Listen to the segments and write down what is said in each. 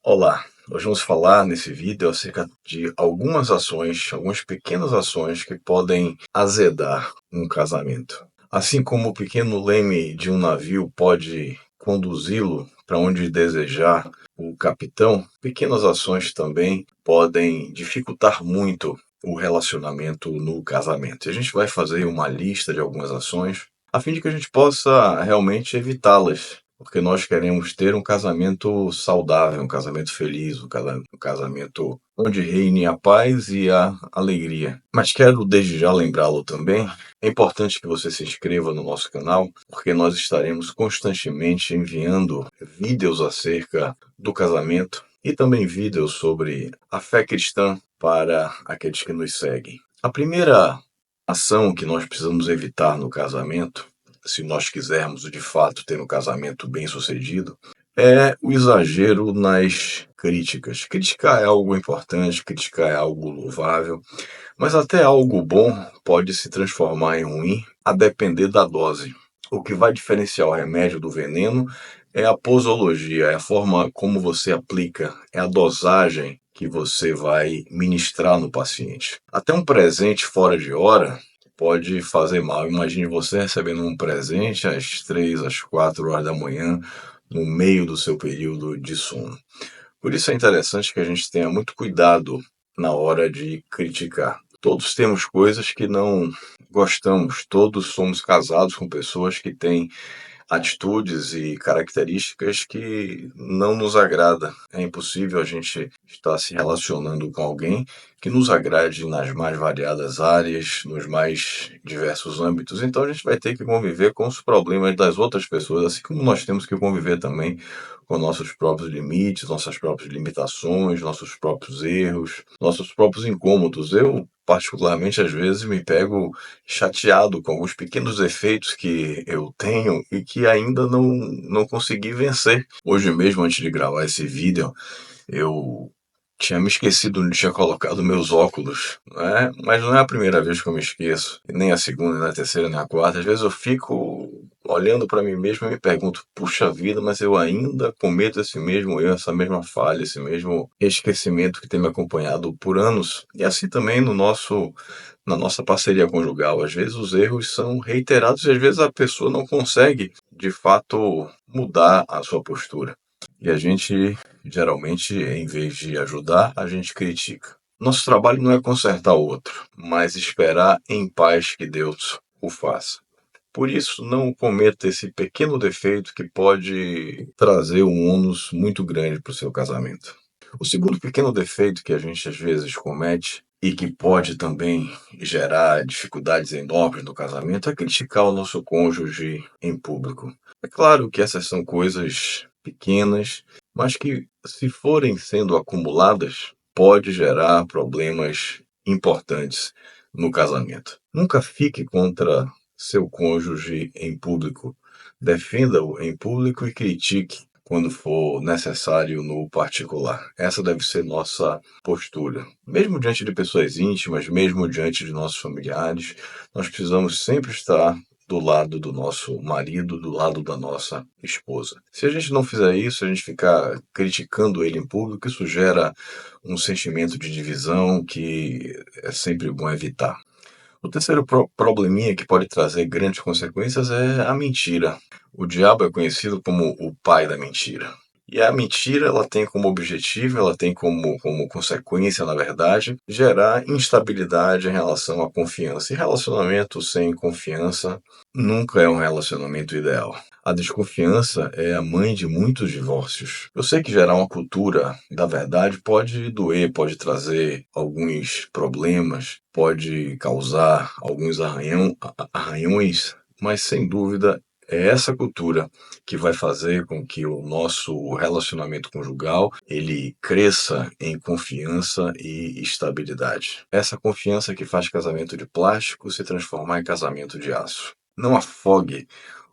Olá, hoje vamos falar nesse vídeo acerca de algumas pequenas ações que podem azedar um casamento. Assim como o pequeno leme de um navio pode conduzi-lo para onde desejar o capitão, pequenas ações também podem dificultar muito o relacionamento no casamento. E a gente vai fazer uma lista de algumas ações a fim de que a gente possa realmente evitá-las, porque nós queremos ter um casamento saudável, um casamento feliz, um casamento onde reine a paz e a alegria. Mas quero desde já lembrá-lo também, é importante que você se inscreva no nosso canal, porque nós estaremos constantemente enviando vídeos acerca do casamento e também vídeos sobre a fé cristã para aqueles que nos seguem. A primeira ação que nós precisamos evitar no casamento, se nós quisermos de fato ter um casamento bem-sucedido, é o exagero nas críticas. Criticar é algo importante, criticar é algo louvável, mas até algo bom pode se transformar em ruim a depender da dose. O que vai diferenciar o remédio do veneno é a posologia, é a forma como você aplica, é a dosagem que você vai ministrar no paciente. Até um presente fora de hora pode fazer mal. Imagine você recebendo um presente às 3, às 4 horas da manhã, no meio do seu período de sono. Por isso é interessante que a gente tenha muito cuidado na hora de criticar. Todos temos coisas que não gostamos, todos somos casados com pessoas que têm atitudes e características que não nos agrada. É impossível a gente estar se relacionando com alguém que nos agrade nas mais variadas áreas, nos mais diversos âmbitos. Então a gente vai ter que conviver com os problemas das outras pessoas, assim como nós temos que conviver também com nossos próprios limites, nossas próprias limitações, nossos próprios erros, nossos próprios incômodos. Eu, particularmente, às vezes me pego chateado com alguns pequenos defeitos que eu tenho e que ainda não consegui vencer. Hoje mesmo, antes de gravar esse vídeo, eu tinha me esquecido onde tinha colocado meus óculos, né? Mas não é a primeira vez que eu me esqueço, e nem a segunda, nem a terceira, nem a quarta. Às vezes eu fico olhando para mim mesmo e me pergunto, puxa vida, mas eu ainda cometo esse mesmo erro, essa mesma falha, esse mesmo esquecimento que tem me acompanhado por anos. E assim também na nossa parceria conjugal. Às vezes os erros são reiterados e às vezes a pessoa não consegue, de fato, mudar a sua postura. E a gente, geralmente, em vez de ajudar, a gente critica. Nosso trabalho não é consertar o outro, mas esperar em paz que Deus o faça. Por isso, não cometa esse pequeno defeito que pode trazer um ônus muito grande para o seu casamento. O segundo pequeno defeito que a gente às vezes comete e que pode também gerar dificuldades enormes no casamento é criticar o nosso cônjuge em público. É claro que essas são coisas pequenas, mas que, se forem sendo acumuladas, pode gerar problemas importantes no casamento. Nunca fique contra seu cônjuge em público. Defenda-o em público e critique quando for necessário no particular. Essa deve ser nossa postura. Mesmo diante de pessoas íntimas, mesmo diante de nossos familiares, nós precisamos sempre estar do lado do nosso marido, do lado da nossa esposa. Se a gente não fizer isso, a gente ficar criticando ele em público, isso gera um sentimento de divisão que é sempre bom evitar. O terceiro probleminha que pode trazer grandes consequências é a mentira. O diabo é conhecido como o pai da mentira. E a mentira, ela tem como objetivo, ela tem como consequência, na verdade, gerar instabilidade em relação à confiança. E relacionamento sem confiança nunca é um relacionamento ideal. A desconfiança é a mãe de muitos divórcios. Eu sei que gerar uma cultura da verdade pode doer, pode trazer alguns problemas, pode causar alguns arranhões, mas sem dúvida é essa cultura que vai fazer com que o nosso relacionamento conjugal ele cresça em confiança e estabilidade. Essa confiança que faz casamento de plástico se transformar em casamento de aço. Não afogue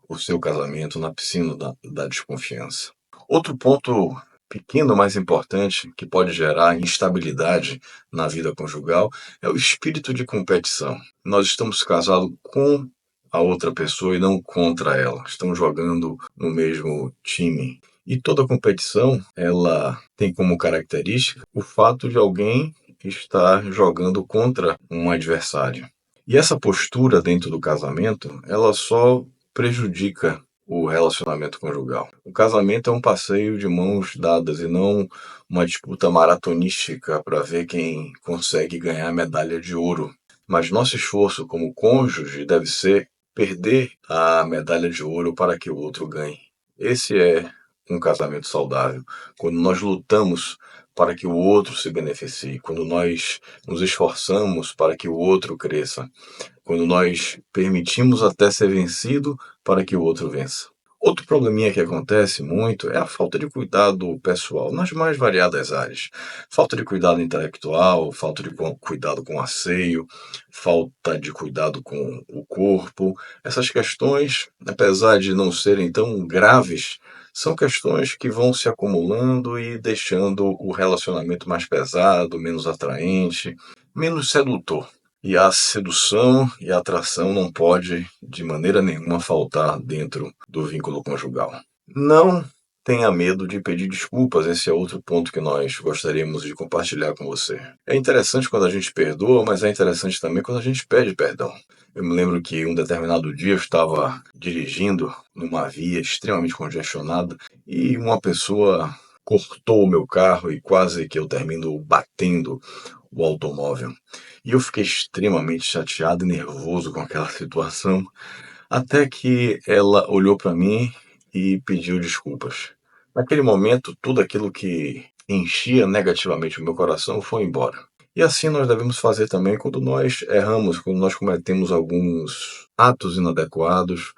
o seu casamento na piscina da desconfiança. Outro ponto pequeno, mas importante, que pode gerar instabilidade na vida conjugal, é o espírito de competição. Nós estamos casados com a outra pessoa e não contra ela. Estamos jogando no mesmo time. E toda competição, ela tem como característica o fato de alguém estar jogando contra um adversário. E essa postura dentro do casamento, ela só prejudica o relacionamento conjugal. O casamento é um passeio de mãos dadas e não uma disputa maratonística para ver quem consegue ganhar a medalha de ouro. Mas nosso esforço como cônjuge deve ser perder a medalha de ouro para que o outro ganhe. Esse é um casamento saudável. Quando nós lutamos para que o outro se beneficie, quando nós nos esforçamos para que o outro cresça, quando nós permitimos até ser vencido para que o outro vença. Outro probleminha que acontece muito é a falta de cuidado pessoal nas mais variadas áreas. Falta de cuidado intelectual, falta de cuidado com o asseio, falta de cuidado com o corpo. Essas questões, apesar de não serem tão graves, são questões que vão se acumulando e deixando o relacionamento mais pesado, menos atraente, menos sedutor. E a sedução e a atração não pode, de maneira nenhuma, faltar dentro do vínculo conjugal. Não tenha medo de pedir desculpas, esse é outro ponto que nós gostaríamos de compartilhar com você. É interessante quando a gente perdoa, mas é interessante também quando a gente pede perdão. Eu me lembro que um determinado dia eu estava dirigindo numa via extremamente congestionada e uma pessoa cortou o meu carro e quase que eu termino batendo o automóvel. E eu fiquei extremamente chateado e nervoso com aquela situação, até que ela olhou para mim e pediu desculpas. Naquele momento, tudo aquilo que enchia negativamente o meu coração foi embora. E assim nós devemos fazer também quando nós erramos, quando nós cometemos alguns atos inadequados,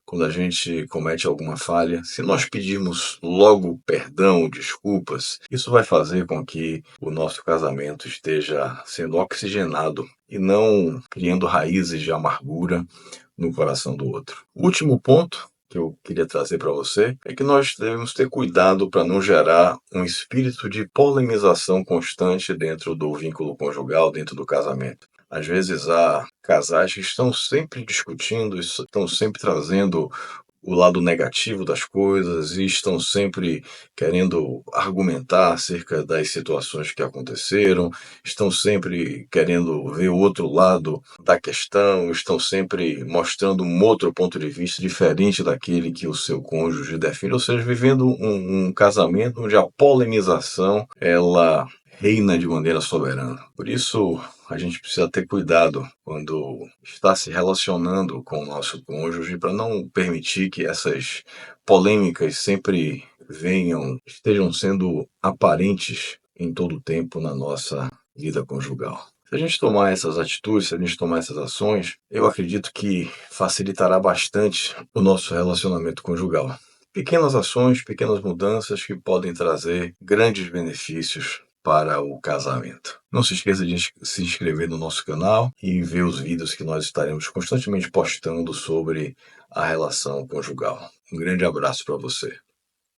quando a gente comete alguma falha. Se nós pedirmos logo perdão, desculpas, isso vai fazer com que o nosso casamento esteja sendo oxigenado e não criando raízes de amargura no coração do outro. O último ponto que eu queria trazer para você é que nós devemos ter cuidado para não gerar um espírito de polemização constante dentro do vínculo conjugal, dentro do casamento. Às vezes há casais que estão sempre discutindo, estão sempre trazendo o lado negativo das coisas e estão sempre querendo argumentar acerca das situações que aconteceram, estão sempre querendo ver o outro lado da questão, estão sempre mostrando um outro ponto de vista diferente daquele que o seu cônjuge define, ou seja, vivendo um casamento onde a polemização ela reina de maneira soberana. Por isso, a gente precisa ter cuidado quando está se relacionando com o nosso cônjuge para não permitir que essas polêmicas sempre estejam sendo aparentes em todo o tempo na nossa vida conjugal. Se a gente tomar essas atitudes, se a gente tomar essas ações, eu acredito que facilitará bastante o nosso relacionamento conjugal. Pequenas ações, pequenas mudanças que podem trazer grandes benefícios para o casamento. Não se esqueça de se inscrever no nosso canal e ver os vídeos que nós estaremos constantemente postando sobre a relação conjugal. Um grande abraço para você.